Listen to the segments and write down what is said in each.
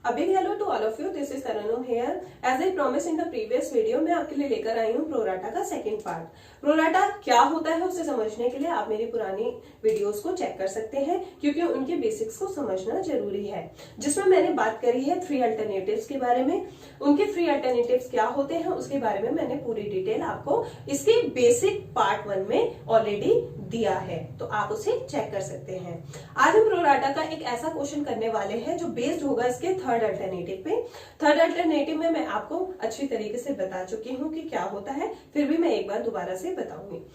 A big hello to all of you. This is Taranum here. As I promised in the previous video, मैं आपके लिए लेकर आई हूँ pro rata का second part. Pro rata क्या होता है उसे समझने के लिए आप मेरी पुरानी वीडियोस को चेक कर सकते हैं, क्योंकि उनके बेसिक्स को समझना जरूरी है। जिसमें मैंने बात करी है 3 अल्टरनेटिव्स के बारे में। उनके 3 अल्टरनेटिव्स क्या होते हैं उसके बारे में मैंने पूरी डिटेल आपको इसके बेसिक पार्ट 1 में ऑलरेडी दिया है, तो आप उसे चेक कर सकते हैं। आज हम प्रोराटा का एक ऐसा क्वेश्चन करने वाले हैं जो बेस्ड होगा इसके थर्ड अल्टरनेटिव पे। थर्ड अल्टरनेटिव में मैं आपको अच्छी तरीके से बता चुकी हूँ कि क्या होता है, फिर भी मैं एक बार दोबारा से बताऊंगी।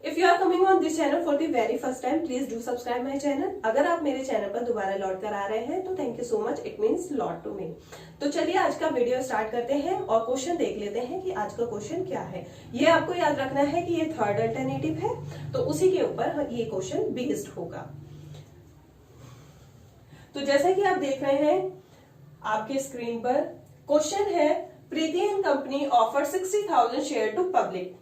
If you are coming on this channel for the very first time, please do subscribe my channel. अगर आप मेरे चैनल पर दोबारा लौट कर आ रहे हैं तो thank you so much, it means lot to me. तो चलिए आज का वीडियो स्टार्ट करते हैं और क्वेश्चन देख लेते हैं कि आज का क्वेश्चन क्या है। ये आपको याद रखना है कि ये थर्ड अल्टरनेटिव है, तो उसी के ऊपर ये क्वेश्चन बेस्ड होगा। तो जैसा कि आप देख रहे हैं आपके स्क्रीन पर क्वेश्चन है, Preeti and company offer 60,000 share to public.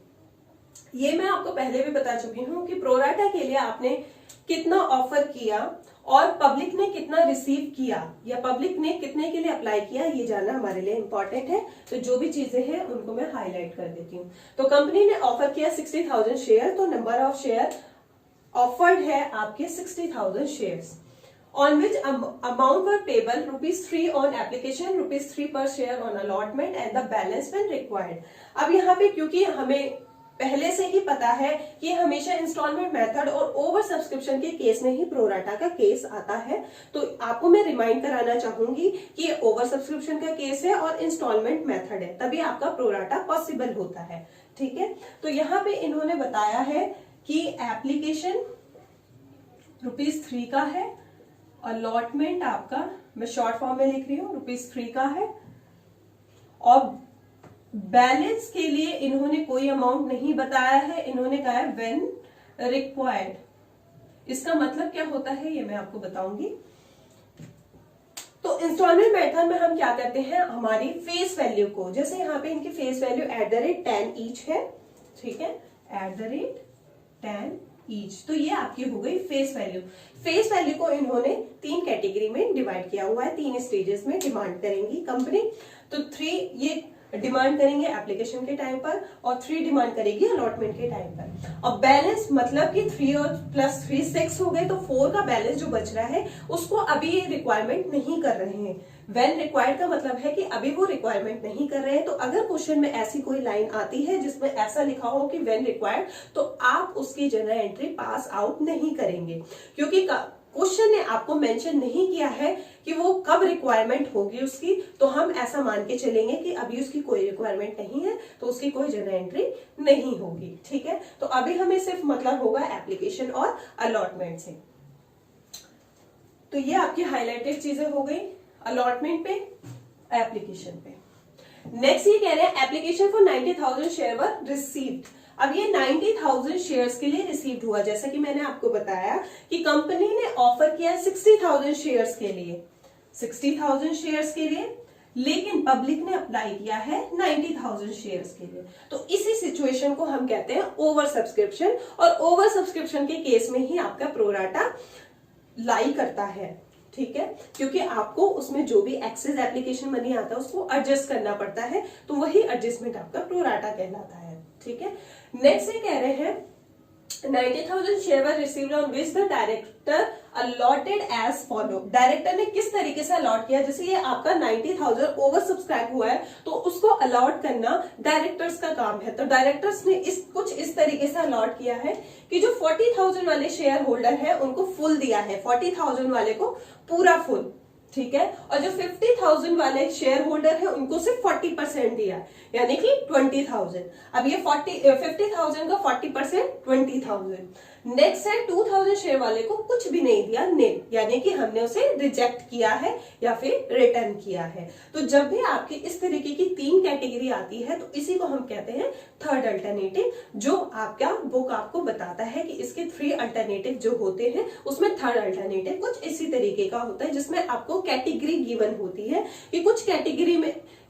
ये मैं आपको पहले भी बता चुकी हूं कि प्रोराटा के लिए आपने कितना ऑफर किया और पब्लिक ने कितना रिसीव किया या पब्लिक ने कितने के लिए अप्लाई किया, ये जानना हमारे लिए इंपॉर्टेंट है। तो जो भी चीजें हैं उनको मैं हाईलाइट कर देती हूँ। तो कंपनी ने ऑफर किया 60,000 शेयर, तो नंबर ऑफ शेयर ऑफर्ड है आपके 60,000 shares, on which amount were payable ₹3 on application, ₹3 per share on allotment and the balance when required। अब यहाँ पे क्योंकि हमें पहले से ही पता है कि हमेशा इंस्टॉलमेंट मेथड और ओवर सब्सक्रिप्शन के केस में ही प्रोराटा का केस आता है, तो आपको मैं रिमाइंड कराना चाहूंगी कि ये ओवर सब्सक्रिप्शन का केस है और इंस्टॉलमेंट मेथड है, तभी आपका प्रोराटा पॉसिबल होता है। ठीक है, तो यहाँ पे इन्होंने बताया है कि एप्लीकेशन ₹3 का है, अलॉटमेंट आपका मैं शॉर्ट फॉर्म में लिख रही हूँ ₹3 का है, और बैलेंस के लिए इन्होंने कोई अमाउंट नहीं बताया है, इन्होंने कहा है व्हेन रिक्वायर्ड। इसका मतलब क्या होता है ये मैं आपको बताऊंगी। तो इंस्टॉलमेंट मेथड में हम क्या करते हैं, हमारी फेस वैल्यू को, जैसे यहाँ पे इनकी फेस वैल्यू @10 ईच है, ठीक है, @10 ईच, तो ये आपकी हो गई फेस वैल्यू। फेस वैल्यू को इन्होंने 3 कैटेगरी में डिवाइड किया हुआ है, 3 स्टेजेस में डिमांड करेंगी कंपनी। तो 3 ये डिमांड करेंगे एप्लीकेशन के टाइम पर और 3 डिमांड करेगी अलॉटमेंट के टाइम पर। और बैलेंस मतलब कि 3 और +3 6 हो गए, तो 4 का बैलेंस जो बच रहा है उसको अभी ये रिक्वायरमेंट नहीं कर रहे हैं। व्हेन रिक्वायर्ड का मतलब है कि अभी वो रिक्वायरमेंट नहीं कर रहे हैं। तो अगर क्वेश्चन में ऐसी कोई लाइन आती है जिसमें ऐसा लिखा हो कि व्हेन रिक्वायर्ड, तो आप उसकी जनरल एंट्री पास आउट नहीं करेंगे, क्योंकि क्वेश्चन ने आपको मेंशन नहीं किया है कि वो कब रिक्वायरमेंट होगी उसकी। तो हम ऐसा मान के चलेंगे कि अभी उसकी कोई रिक्वायरमेंट नहीं है, तो उसकी कोई जनरल एंट्री नहीं होगी। ठीक है, तो अभी हमें सिर्फ मतलब होगा एप्लीकेशन और अलॉटमेंट से। तो ये आपकी हाईलाइटेड चीजें हो गई अलॉटमेंट पे, एप्लीकेशन पे। नेक्स्ट ये कह रहे हैं application for 90,000 share were received. अब ये 90,000 शेयर्स के लिए रिसीव्ड हुआ, जैसा कि मैंने आपको बताया कि कंपनी ने ऑफर किया 60,000 शेयर्स के लिए, 60,000 शेयर्स के लिए, लेकिन पब्लिक ने अप्लाई किया है 90,000 शेयर्स के लिए। तो इसी सिचुएशन को हम कहते हैं ओवर सब्सक्रिप्शन, और ओवर सब्सक्रिप्शन के केस में ही आपका प्रोराटा लाई करता है। ठीक है, क्योंकि आपको उसमें जो भी एक्सेस एप्लीकेशन मनी आता है उसको एडजस्ट करना पड़ता है, तो वही एडजस्टमेंट आपका प्रोराटा कहलाता है। ठीक है, नेक्स्ट ये कह रहे हैं 90,000 share were received on which the director allotted as follow. Director ने किस तरीके से अलॉट किया, जैसे ये आपका 90,000 ओवर सब्सक्राइब हुआ है तो उसको अलॉट करना डायरेक्टर्स का काम है। तो डायरेक्टर्स ने कुछ इस तरीके से अलॉट किया है कि जो 40,000 वाले शेयर होल्डर है उनको फुल दिया है, 40,000 वाले को पूरा फुल। ठीक है, और जो 50,000 वाले शेयर होल्डर है उनको सिर्फ 40% दिया, यानी कि 20,000। अब ये 50,000 का 40% 20,000। नेक्स्ट है 2,000 शेयर वाले को कुछ भी नहीं दिया, नील, यानी कि हमने उसे रिजेक्ट किया है या फिर रिटर्न किया है। तो जब भी आपकी इस तरीके की 3 कैटेगरी आती है तो इसी को हम कहते हैं थर्ड अल्टरनेटिव, जो आपका बुक आपको बताता है कि इसके 3 अल्टरनेटिव जो होते हैं उसमें थर्ड अल्टरनेटिव कुछ इसी तरीके का होता है, जिसमें आपको कैटेगरी गिवन होती है कि कुछ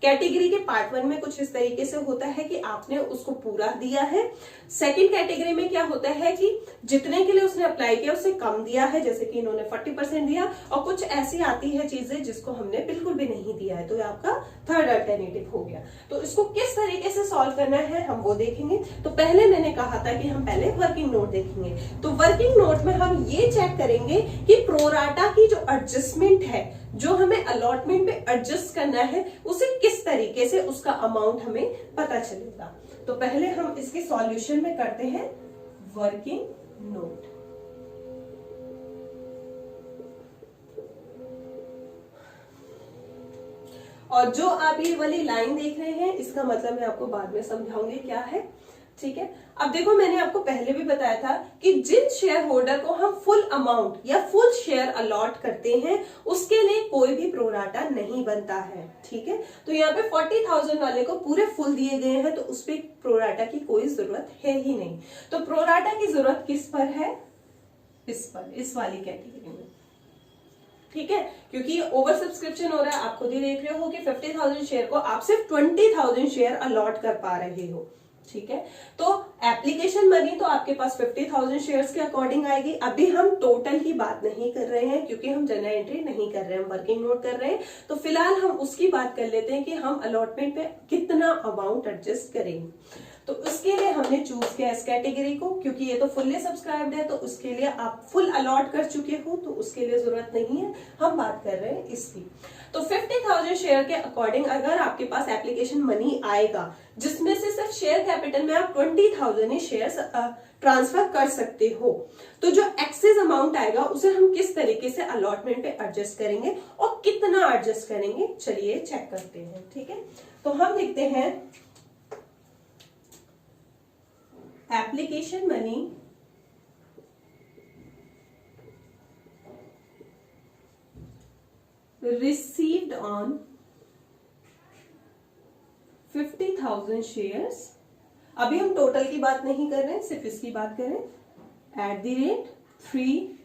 कैटेगरी के पार्ट 1 में कुछ इस तरीके से होता है कि आपने उसको पूरा दिया है। सेकंड कैटेगरी में क्या होता है कि जितने के लिए उसने अप्लाई किया उससे कम दिया है, जैसे कि इन्होंने 40% दिया, और कुछ ऐसी आती है चीजें जिसको हमने बिल्कुल भी नहीं दिया है, तो ये आपका थर्ड अल्टरनेटिव हो गया। तो इसको किस तरीके से सॉल्व करना है हम वो देखेंगे। तो पहले मैंने कहा था कि हम पहले वर्किंग नोट देखेंगे। तो वर्किंग नोट में हम ये चेक करेंगे कि प्रोराटा की जो एडजस्टमेंट है, जो हमें अलॉटमेंट पे एडजस्ट करना है, उसे किस तरीके से उसका अमाउंट हमें पता चलेगा। तो पहले हम इसके सॉल्यूशन में करते हैं वर्किंग नोट। और जो आप ये वाली लाइन देख रहे हैं, इसका मतलब मैं आपको बाद में समझाऊंगी क्या है, ठीक है। अब देखो, मैंने आपको पहले भी बताया था कि जिन शेयर होल्डर को हम फुल अमाउंट या फुल शेयर अलॉट करते हैं उसके लिए कोई भी प्रोराटा नहीं बनता है, ठीक है। तो यहाँ पे 40,000 वाले को पूरे फुल दिए गए हैं, तो उस पर प्रोराटा की कोई जरूरत है ही नहीं। तो प्रोराटा की जरूरत किस पर है? इस पर, इस वाली कैटेगरी में, ठीक है। क्योंकि ओवर सब्सक्रिप्शन हो रहा है, आप खुद ही देख रहे हो कि 50,000 शेयर को आप सिर्फ 20,000 शेयर अलॉट कर पा रहे हो, ठीक है। तो एप्लीकेशन मनी तो आपके पास 50,000 शेयर्स के अकॉर्डिंग आएगी। अभी हम टोटल की बात नहीं कर रहे हैं क्योंकि हम जनरल एंट्री नहीं कर रहे हैं, हम वर्किंग नोट कर रहे हैं। तो फिलहाल हम उसकी बात कर लेते हैं कि हम अलॉटमेंट पे कितना अमाउंट एडजस्ट करेंगे। तो उसके लिए हमने चूज किया इस कैटेगरी को, क्योंकि ये तो फुल्ली सब्सक्राइब्ड है, तो उसके लिए आप फुल अलॉट कर चुके हो, तो उसके लिए जरूरत नहीं है। हम बात कर रहे हैं इसकी। तो 50,000 शेयर के अकॉर्डिंग अगर आपके पास एप्लीकेशन मनी आएगा, जिसमें से सिर्फ शेयर कैपिटल में आप 20,000 ही शेयर ट्रांसफर कर सकते हो, तो जो एक्सेस अमाउंट आएगा उसे हम किस तरीके से अलॉटमेंट पे एडजस्ट करेंगे और कितना एडजस्ट करेंगे, चलिए चेक करते हैं, ठीक है। तो हम लिखते हैं application money received on 50,000 shares. अभी हम टोटल की बात नहीं कर रहे हैं, सिर्फ इसकी बात करें, @3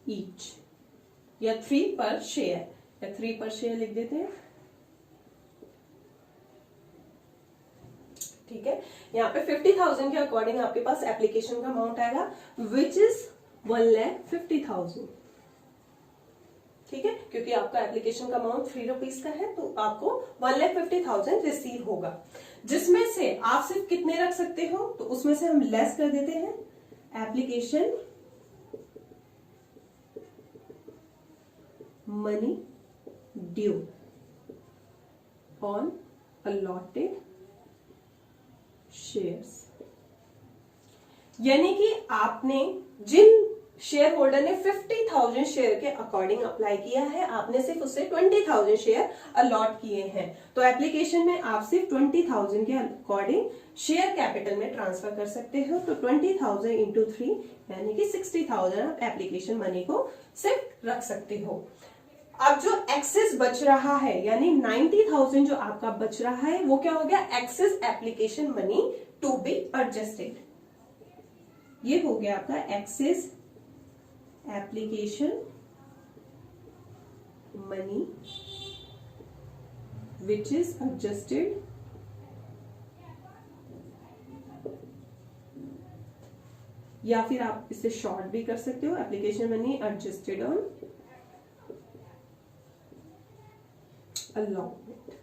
ईच या 3 पर शेयर, या 3 पर शेयर लिख देते हैं, ठीक है। यहाँ पे 50,000 के अकॉर्डिंग आपके पास एप्लीकेशन का अमाउंट आएगा विच इज 1,50,000, ठीक है। क्योंकि आपका एप्लीकेशन का अमाउंट 3 रुपीज का है, तो आपको 1,50,000 रिसीव होगा, जिसमें से आप सिर्फ कितने रख सकते हो, तो उसमें से हम लेस कर देते हैं application money due on allotted shares. यानी कि आपने जिन शेयर होल्डर ने 50,000 शेयर के अकॉर्डिंग अप्लाई किया है, आपने सिर्फ उससे 20,000 शेयर अलॉट किए हैं, तो एप्लीकेशन में आप सिर्फ 20,000 के अकॉर्डिंग शेयर कैपिटल में ट्रांसफर कर सकते हो। तो 20,000 इंटू 3 यानी कि 60,000 आप एप्लीकेशन मनी को सिर्फ रख सकते हो। अब जो एक्सेस बच रहा है, यानी 90,000 जो आपका बच रहा है, वो क्या हो गया? Excess application money to be adjusted. ये हो गया आपका excess application money which is adjusted या फिर आप इसे शॉर्ट भी कर सकते हो, application money adjusted on allotment.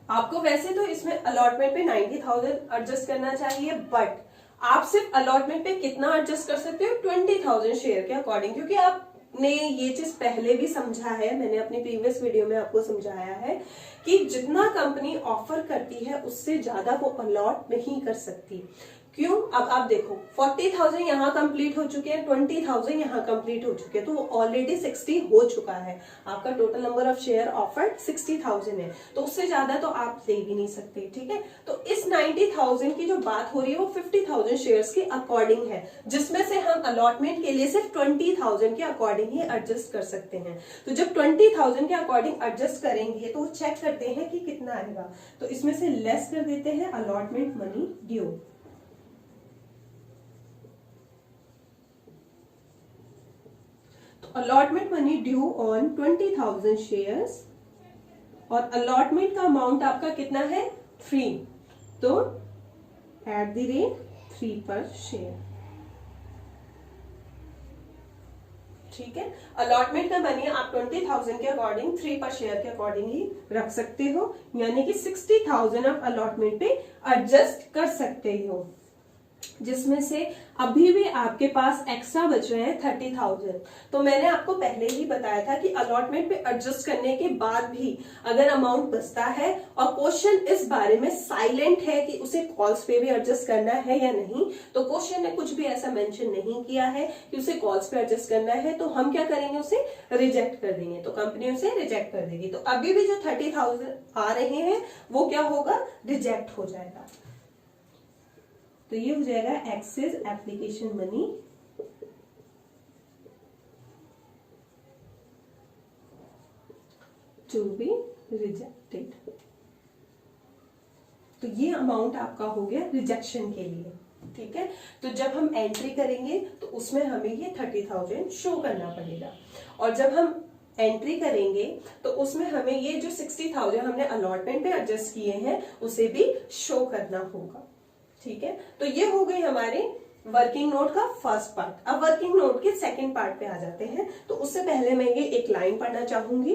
आपको वैसे तो इसमें अलॉटमेंट पे 90,000 एडजस्ट करना चाहिए, बट आप सिर्फ अलॉटमेंट पे कितना एडजस्ट कर सकते हो? 20,000 शेयर के अकॉर्डिंग, क्योंकि आपने ये चीज पहले भी समझा है, मैंने अपनी प्रीवियस वीडियो में आपको समझाया है कि जितना कंपनी ऑफर करती है उससे ज्यादा वो अलॉट नहीं कर सकती। क्यों? अब आप देखो 40,000 यहाँ कंप्लीट हो चुके हैं, 20,000 यहाँ कंप्लीट हो चुके हैं, तो वो ऑलरेडी 60 हो चुका है। आपका total number of share offered 60,000 है, तो उससे ज्यादा तो आप दे भी नहीं सकते, ठीक है। तो इस 90,000 की जो बात हो रही है वो 50,000 शेयर्स के अकॉर्डिंग है, जिसमें से हम अलॉटमेंट के लिए सिर्फ 20,000 के अकॉर्डिंग ही एडजस्ट कर सकते हैं। तो जब 20,000 के अकॉर्डिंग एडजस्ट करेंगे तो चेक करते हैं कि कितना आएगा, तो इसमें से लेस कर देते हैं allotment money due. Allotment money due on 20,000 shares और अलॉटमेंट का अमाउंट आपका कितना है 3, तो @3 पर शेयर। ठीक है, अलॉटमेंट का मनी आप 20,000 के अकॉर्डिंग 3 पर शेयर के अकॉर्डिंगली रख सकते हो, यानी कि 60,000 आप अलॉटमेंट पे एडजस्ट कर सकते हो, जिसमें से अभी भी आपके पास एक्स्ट्रा बच रहे हैं 30,000। तो मैंने आपको पहले ही बताया था कि अलॉटमेंट पे एडजस्ट करने के बाद भी अगर अमाउंट बचता है और क्वेश्चन इस बारे में साइलेंट है कि उसे कॉल्स पे भी एडजस्ट करना है या नहीं, तो क्वेश्चन ने कुछ भी ऐसा मेंशन नहीं किया है कि उसे कॉल्स पे एडजस्ट करना है, तो हम क्या करेंगे, उसे रिजेक्ट कर देंगे, तो कंपनी उसे रिजेक्ट कर देगी। तो अभी भी जो 30,000 आ रहे हैं वो क्या होगा, रिजेक्ट हो जाएगा। तो ये हो जाएगा excess application money to be rejected. तो ये अमाउंट आपका हो गया रिजेक्शन के लिए। ठीक है, तो जब हम एंट्री करेंगे तो उसमें हमें ये 30,000 शो करना पड़ेगा, और जब हम एंट्री करेंगे तो उसमें हमें ये जो 60,000 हमने अलॉटमेंट पे एडजस्ट किए हैं उसे भी शो करना होगा। ठीक है, तो ये हो गई हमारे वर्किंग नोट का फर्स्ट पार्ट। अब वर्किंग नोट के सेकंड पार्ट पे आ जाते हैं। तो उससे पहले मैं ये एक लाइन पढ़ना चाहूंगी,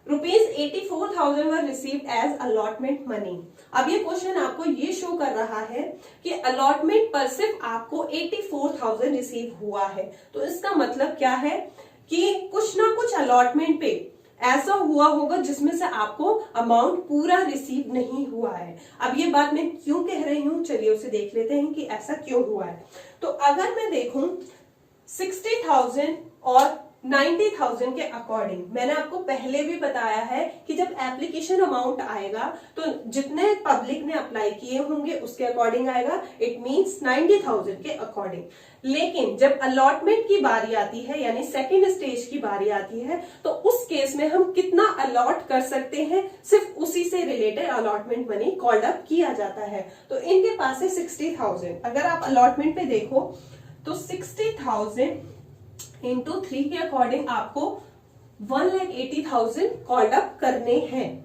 ₹84,000 were received as allotment money. अब ये क्वेश्चन आपको ये शो कर रहा है कि अलॉटमेंट पर सिर्फ आपको 84,000 रिसीव हुआ है। तो इसका मतलब क्या है कि कुछ ना कुछ अलॉटमेंट पे ऐसा हुआ होगा जिसमें से आपको अमाउंट पूरा रिसीव नहीं हुआ है। अब ये बात मैं क्यों कह रही हूं, चलिए उसे देख लेते हैं कि ऐसा क्यों हुआ है। तो अगर मैं देखूं 60,000 और 90,000 के अकॉर्डिंग, मैंने आपको पहले भी बताया है कि जब एप्लीकेशन अमाउंट आएगा तो जितने पब्लिक ने अप्लाई किए होंगे उसके अकॉर्डिंग आएगा, इट मींस 90,000 के अकॉर्डिंग। लेकिन जब अलॉटमेंट की बारी आती है, यानी सेकेंड स्टेज की बारी आती है, तो उस केस में हम कितना अलॉट कर सकते हैं, सिर्फ उसी से related allotment money called up किया जाता है। तो इनके पास है 60,000। अगर आप अलॉटमेंट पे देखो तो 60,000 इंटू 3 के अकॉर्डिंग आपको 1,80,000 कॉल्ड अप करने हैं,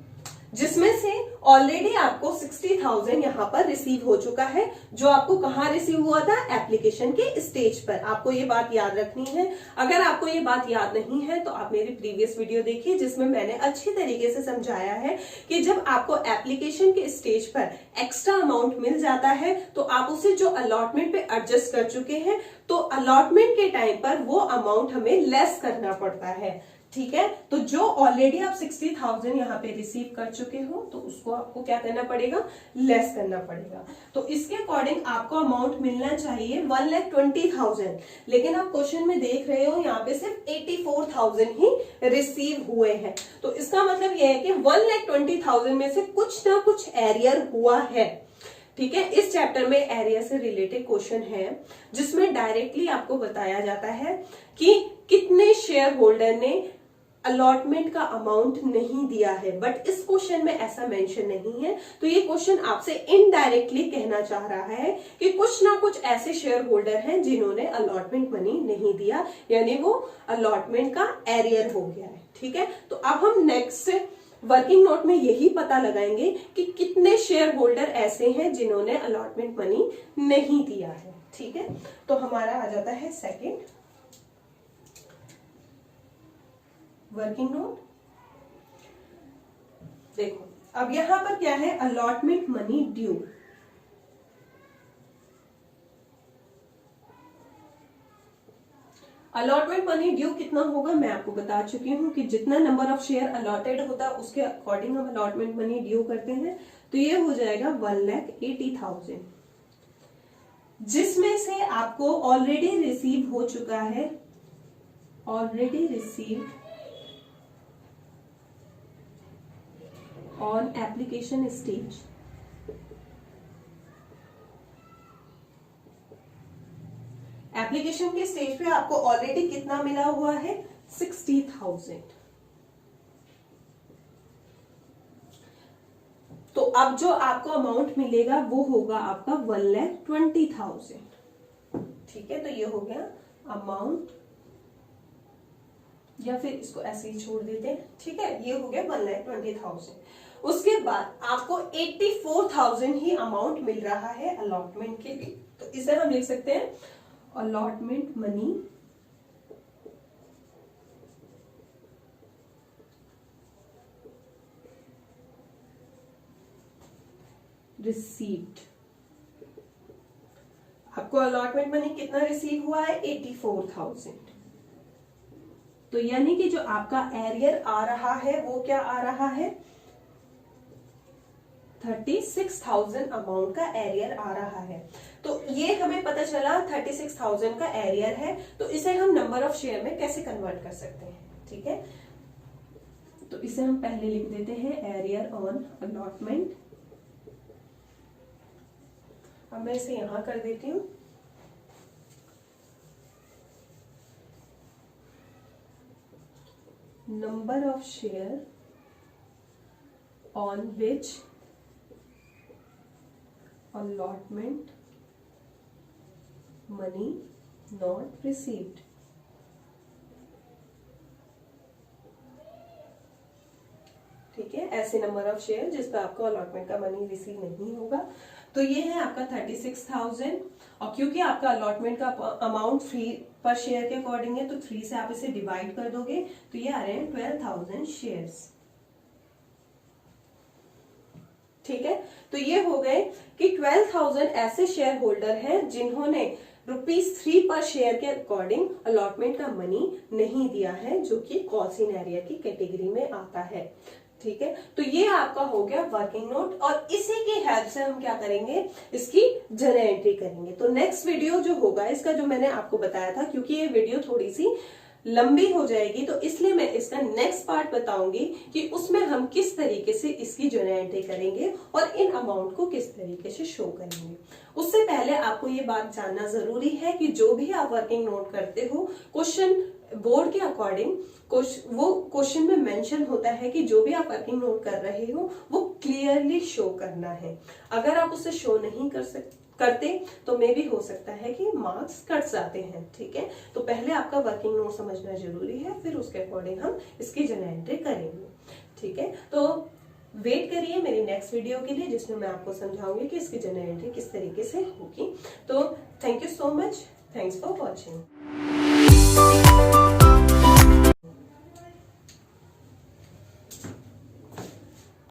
जिसमें से ऑलरेडी आपको 60,000 यहां पर रिसीव हो चुका है, जो आपको कहां रिसीव हुआ था, एप्लीकेशन के स्टेज पर। आपको ये बात याद रखनी है। अगर आपको ये बात याद नहीं है तो आप मेरी प्रीवियस वीडियो देखिए, जिसमें मैंने अच्छी तरीके से समझाया है कि जब आपको एप्लीकेशन के स्टेज पर एक्स्ट्रा अमाउंट मिल जाता है तो आप उसे जो अलॉटमेंट पे एडजस्ट कर चुके हैं, तो अलॉटमेंट के टाइम पर वो अमाउंट हमें लेस करना पड़ता है। ठीक है, तो जो ऑलरेडी आप 60,000 यहाँ पे रिसीव कर चुके हो तो उसको आपको क्या करना पड़ेगा, लेस करना पड़ेगा। तो इसके अकॉर्डिंग आपको अमाउंट मिलना चाहिए 1,20,000, लेकिन आप क्वेश्चन में देख रहे हो यहाँ पे सिर्फ 84,000 ही रिसीव हुए हैं। तो इसका मतलब यह है कि 1,20,000 में से कुछ ना कुछ एरियर हुआ है। ठीक है, इस चैप्टर में एरिया से रिलेटेड क्वेश्चन है जिसमें डायरेक्टली आपको बताया जाता है कि कितने शेयर होल्डर ने अलॉटमेंट का अमाउंट नहीं दिया है, बट इस क्वेश्चन में ऐसा मेंशन नहीं है। तो ये क्वेश्चन आपसे इनडायरेक्टली कहना चाह रहा है कि कुछ ना कुछ ऐसे शेयर होल्डर हैं जिन्होंने अलॉटमेंट मनी नहीं दिया, यानी वो अलॉटमेंट का एरियर हो गया है। ठीक है, तो अब हम नेक्स्ट वर्किंग नोट में यही पता लगाएंगे कि कितने शेयर होल्डर ऐसे हैं जिन्होंने अलॉटमेंट मनी नहीं दिया है। ठीक है, तो हमारा आ जाता है सेकंड वर्किंग नोट। देखो अब यहां पर क्या है, allotment money due. Allotment money due कितना होगा मैं आपको बता चुकी हूं कि जितना नंबर ऑफ शेयर अलॉटेड होता है उसके अकॉर्डिंग हम अलॉटमेंट मनी ड्यू करते हैं। तो ये हो जाएगा 1,80,000, जिसमें से आपको ऑलरेडी रिसीव हो चुका है, already received on application stage. Application के स्टेज पे आपको ऑलरेडी कितना मिला हुआ है, 60,000। तो अब जो आपको अमाउंट मिलेगा वो होगा आपका 1,20,000। ठीक है, तो ये हो गया अमाउंट या फिर इसको ऐसे ही छोड़ देते हैं, ठीक है। ये हो गया 1,20,000। उसके बाद आपको 84,000 ही अमाउंट मिल रहा है अलॉटमेंट के लिए, तो इसे हम लिख सकते हैं अलॉटमेंट मनी रिसीव्ड। आपको अलॉटमेंट मनी कितना रिसीव हुआ है? 84,000। तो यानी कि जो आपका एरियर आ रहा है वो क्या आ रहा है? 36,000 अमाउंट का एरियर आ रहा है। तो ये हमें पता चला 36,000 का एरियर है, तो इसे हम नंबर ऑफ शेयर में कैसे कन्वर्ट कर सकते हैं, ठीक है। तो इसे हम पहले लिख देते हैं एरियर ऑन अलॉटमेंट। अब मैं इसे यहां कर देती हूं। Number of share on which allotment money not received. ठीक है, ऐसे नंबर ऑफ शेयर जिस पर आपको अलॉटमेंट का मनी रिसीव नहीं होगा। तो ये है आपका 36,000, और क्योंकि आपका अलॉटमेंट का अमाउंट 3 पर शेयर के अकॉर्डिंग है, तो 3 से आप इसे डिवाइड कर दोगे तो ये आ रहे हैं 12,000 शेयर्स। ठीक है, तो ये हो गए कि 12,000 ऐसे शेयर होल्डर हैं जिन्होंने ₹3 पर शेयर के अकॉर्डिंग अलॉटमेंट का मनी नहीं दिया है, जो कि कॉसिन एरियर की कैटेगरी में आता है। ठीक है, तो ये आपका हो गया वर्किंग नोट, और इसी की हेल्प से हम क्या करेंगे, इसकी जर्नल एंट्री करेंगे। तो नेक्स्ट वीडियो जो होगा इसका, जो मैंने आपको बताया था, क्योंकि ये वीडियो थोड़ी सी लंबी हो जाएगी, तो इसलिए मैं इसका नेक्स्ट पार्ट बताऊंगी कि उसमें हम किस तरीके से इसकी जर्नल एंट्री करेंगे और इन अमाउंट को किस तरीके से शो करेंगे। उससे पहले आपको ये बात जानना जरूरी है कि जो भी आप वर्किंग नोट करते हो, क्वेश्चन बोर्ड के अकॉर्डिंग वो क्वेश्चन में मेंशन होता है कि जो भी आप वर्किंग नोट कर रहे हो वो क्लियरली शो करना है। अगर आप उसे शो नहीं करते तो मे भी हो सकता है कि मार्क्स कट जाते हैं। ठीक है, तो पहले आपका वर्किंग नोट समझना जरूरी है, फिर उसके अकॉर्डिंग हम इसकी जर्नल एंट्री करेंगे। ठीक है, तो वेट करिए मेरी नेक्स्ट वीडियो के लिए, जिसमें मैं आपको समझाऊंगी कि इसकी जर्नल एंट्री किस तरीके से होगी। तो thank you so much, thanks for watching.